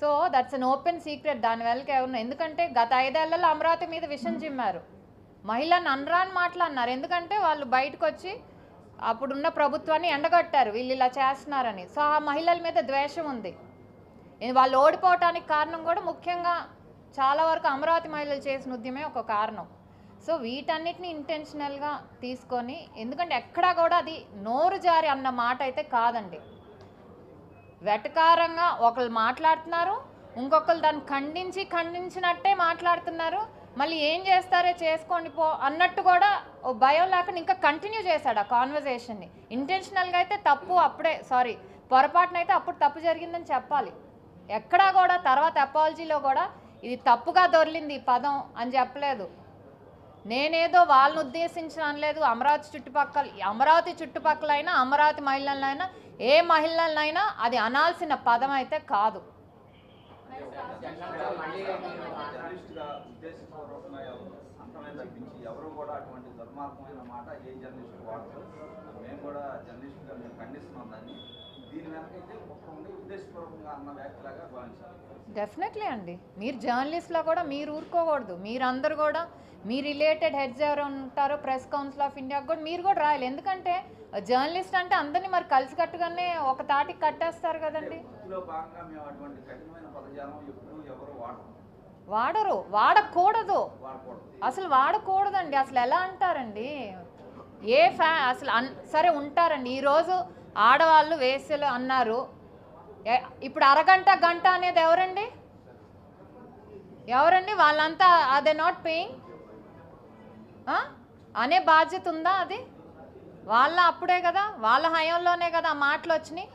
So that's an open secret. దాని వెళ్ళకి ఎవరు, ఎందుకంటే గత 5 ఏళ్లలో అమరావతి మీద విషం చిమ్మారు, మహిళలను అనరాని మాట్లాడినారు. ఎందుకంటే వాళ్ళు బయటకు వచ్చి అప్పుడున్న ప్రభుత్వాన్ని ఎండగట్టారు వీళ్ళు ఇలా చేస్తున్నారని. సో ఆ మహిళల మీద ద్వేషం ఉంది. వాళ్ళు ఓడిపోవటానికి కారణం కూడా ముఖ్యంగా చాలా వరకు అమరావతి మహిళలు చేసిన ఉద్యమే ఒక కారణం. సో వీటన్నిటిని ఇంటెన్షనల్గా తీసుకొని, ఎందుకంటే ఎక్కడా కూడా అది నోరు జారి అన్న మాట అయితే కాదండి. వెటకారంగా ఒకళ్ళు మాట్లాడుతున్నారు, ఇంకొకరు దాన్ని ఖండించినట్టే మాట్లాడుతున్నారు. మళ్ళీ ఏం చేస్తారే చేసుకోండి పో అన్నట్టు కూడా భయం లేకుండా ఇంకా కంటిన్యూ చేశాడు ఆ కాన్వర్జేషన్ని. ఇంటెన్షనల్గా అయితే తప్పు, అప్పుడే సారీ పొరపాటునైతే అప్పుడు తప్పు జరిగిందని చెప్పాలి. ఎక్కడా కూడా తర్వాత అపాలజీలో కూడా ఇది తప్పుగా దొర్లింది ఈ పదం అని చెప్పలేదు. నేనేదో వాళ్ళని ఉద్దేశించి అనలేదు. అమరావతి చుట్టుపక్కలైనా అమరావతి మహిళలైనా ఏ మహిళలైనా అది అనాల్సిన పదం అయితే కాదు. ఎవరు కూడా అటువంటి దుర్మార్గమైన మాట ఏ జర్నలిస్ట్ వాడతారు. మేము కూడా జర్నలిస్ట్గా మేము ఖండిస్తున్నాం దాన్ని. దీని వెనకైతే ఒక ఉద్దేశపూర్వకంగా అన్న వ్యాఖ్యలాగా భావించాలి. డెఫినెట్లీ అండి. మీరు జర్నలిస్ట్లో కూడా మీరు ఊరుకోకూడదు. మీరందరూ కూడా మీ రిలేటెడ్ హెడ్స్ ఎవరు ఉంటారో ప్రెస్ కౌన్సిల్ ఆఫ్ ఇండియాకి కూడా మీరు కూడా రాయాలి. ఎందుకంటే జర్నలిస్ట్ అంటే అందరినీ మరి కలిసికట్టుగానే ఒక తాటికి కట్టేస్తారు కదండి. వాడరు, వాడకూడదు, అసలు వాడకూడదండి. అసలు ఎలా అంటారండి అసలు సరే ఉంటారండి. ఈరోజు ఆడవాళ్ళు వేసలు అన్నారు, ఇప్పుడు అరగంట గంట అనేది ఎవరండి వాళ్ళంతా అదే నాట్ పేయింగ్ అనే బాధ్యత ఉందా? అది వాళ్ళ అప్పుడే కదా, వాళ్ళ హయాంలోనే కదా ఆ మాటలు వచ్చినాయి.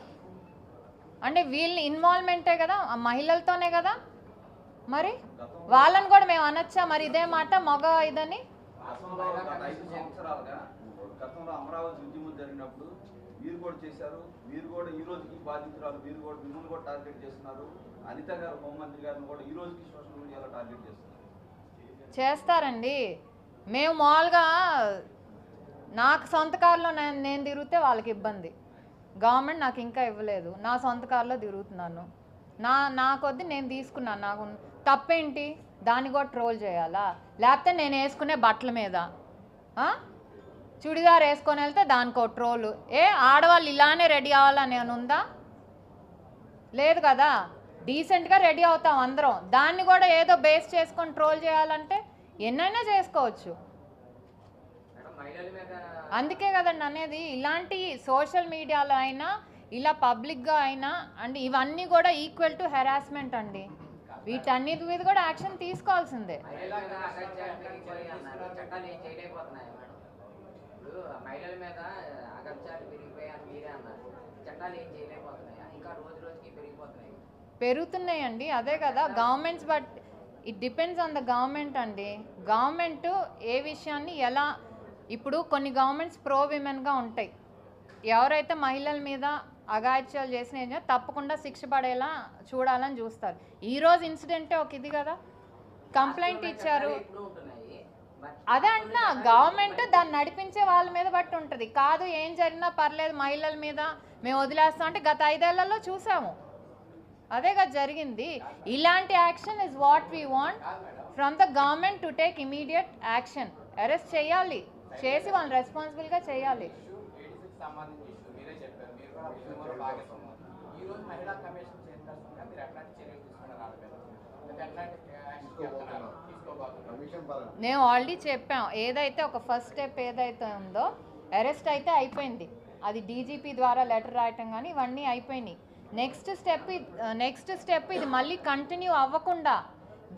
అంటే వీళ్ళ ఇన్వాల్వ్మెంటే కదా, ఆ మహిళలతోనే కదా. మరి వాళ్ళని కూడా మేము అనొచ్చా మరి ఇదే మాట మగ ఇదని? అమరావతి ఉద్యమం జరిగినప్పుడు మీరు కూడా చేశారు, మీరు కూడా ఈ రోజుకి బాధితురాలు, మీరు కూడా మిమ్మల్ని కూడా టార్గెట్ చేస్తున్నారు. అనిత గారు హోంమంత్రి గారిని కూడా ఈ రోజుకి సోషల్ మీడియాలో టార్గెట్ చేస్తారండి. మేము మామూలుగా నాకు సొంత కారులో నేను తిరిగితే వాళ్ళకి ఇబ్బంది. గవర్నమెంట్ నాకు ఇంకా ఇవ్వలేదు, నా సొంత కారులో తిరుగుతున్నాను. నా కొద్ది నేను తీసుకున్నాను, నాకు తప్పేంటి? దాన్ని కూడా ట్రోల్ చేయాలా? లేకపోతే నేను వేసుకునే బట్టల మీద చుడిదార్ వేసుకొని వెళ్తే దానికో ట్రోలు. ఆడవాళ్ళు ఇలానే రెడీ అవ్వాలని అని ఉందా? లేదు కదా. డీసెంట్గా రెడీ అవుతాం అందరం. దాన్ని కూడా ఏదో బేస్ చేసుకొని ట్రోల్ చేయాలంటే ఎన్నైనా చేసుకోవచ్చు. అందుకే కదండి అనేది, ఇలాంటి సోషల్ మీడియాలో అయినా ఇలా పబ్లిక్గా అయినా అండ్ ఇవన్నీ కూడా ఈక్వల్ టు హెరాస్మెంట్ అండి. వీటన్నిటి మీద కూడా యాక్షన్ తీసుకోవాల్సిందే. పెరుగుతున్నాయండి, అదే కదా governments. But it depends on the government అండి. గవర్నమెంట్ ఏ విషయాన్ని ఎలా, ఇప్పుడు కొన్ని గవర్నమెంట్స్ ప్రో విమెన్గా ఉంటాయి. ఎవరైతే మహిళల మీద అఘాయిత్యాలు చేసిన తప్పకుండా శిక్ష పడేలా చూడాలని చూస్తారు. ఈరోజు ఇన్సిడెంటే ఒక ఇది కదా, కంప్లైంట్ ఇచ్చారు. అదే అంటున్నా, గవర్నమెంట్ దాన్ని నడిపించే వాళ్ళ మీద బట్టి ఉంటుంది. కాదు ఏం జరిగినా పర్లేదు మహిళల మీద మేము వదిలేస్తాం అంటే గత 5 ఏళ్లలో చూసాము. అదే కదా జరిగింది. ఇలాంటి action is what we want from the government to take immediate action. Arrest చేయాలి, చేసి వాళ్ళని రెస్పాన్సిబుల్గా చేయాలి. నేను ఆల్రెడీ చెప్పాం, ఏదైతే ఒక ఫస్ట్ స్టెప్ ఏదైతే ఉందో అరెస్ట్ అయితే అయిపోయింది. అది డీజీపీ ద్వారా లెటర్ రాయటం కానీ ఇవన్నీ అయిపోయినాయి. నెక్స్ట్ స్టెప్ ఇది మళ్ళీ కంటిన్యూ అవ్వకుండా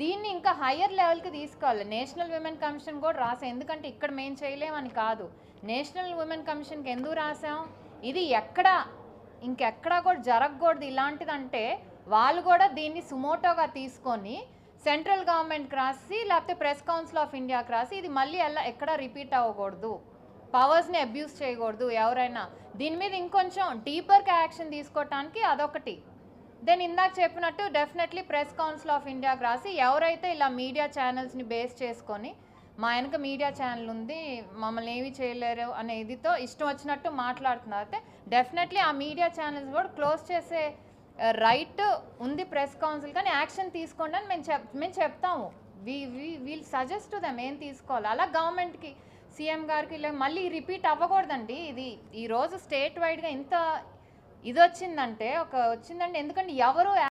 దీన్ని ఇంకా హయ్యర్ లెవెల్కి తీసుకోవాలి. నేషనల్ విమెన్ కమిషన్ కూడా రాసాం. ఎందుకంటే ఇక్కడ మేము చేయలేమని కాదు, నేషనల్ విమెన్ కమిషన్కి ఎందుకు రాసాం, ఇది ఇంకెక్కడా కూడా జరగకూడదు ఇలాంటిదంటే వాళ్ళు కూడా దీన్ని సుమోటోగా తీసుకొని సెంట్రల్ గవర్నమెంట్కి రాసి లేకపోతే ప్రెస్ కౌన్సిల్ ఆఫ్ ఇండియాకి రాసి ఇది మళ్ళీ ఎక్కడా రిపీట్ అవ్వకూడదు, పవర్స్ని అబ్యూస్ చేయకూడదు ఎవరైనా. దీని మీద ఇంకొంచెం డీపర్గా యాక్షన్ తీసుకోవటానికి అదొకటి. దెన్ ఇందాక చెప్పినట్టు డెఫినెట్లీ ప్రెస్ కౌన్సిల్ ఆఫ్ ఇండియాకి రాసి ఎవరైతే ఇలా మీడియా ఛానల్స్ని బేస్ చేసుకొని మా వెనక మీడియా ఛానల్ ఉంది మమ్మల్ని ఏమీ చేయలేరు అనే ఇదితో ఇష్టం వచ్చినట్టు మాట్లాడుతున్నారు అయితే డెఫినెట్లీ ఆ మీడియా ఛానల్స్ కూడా క్లోజ్ చేసే రైట్ ఉంది ప్రెస్ కౌన్సిల్, కానీ యాక్షన్ తీసుకోండి అని మేము చెప్తాము. వీల్ సజెస్ట్ టు దమ్ ఏం తీసుకోవాలి. అలా గవర్నమెంట్కి, సీఎం గారికి ఇలా మళ్ళీ రిపీట్ అవ్వకూడదండి. ఇది ఈరోజు స్టేట్ వైడ్గా ఇంత ఇది వచ్చిందంటే ఎందుకంటే ఎవరు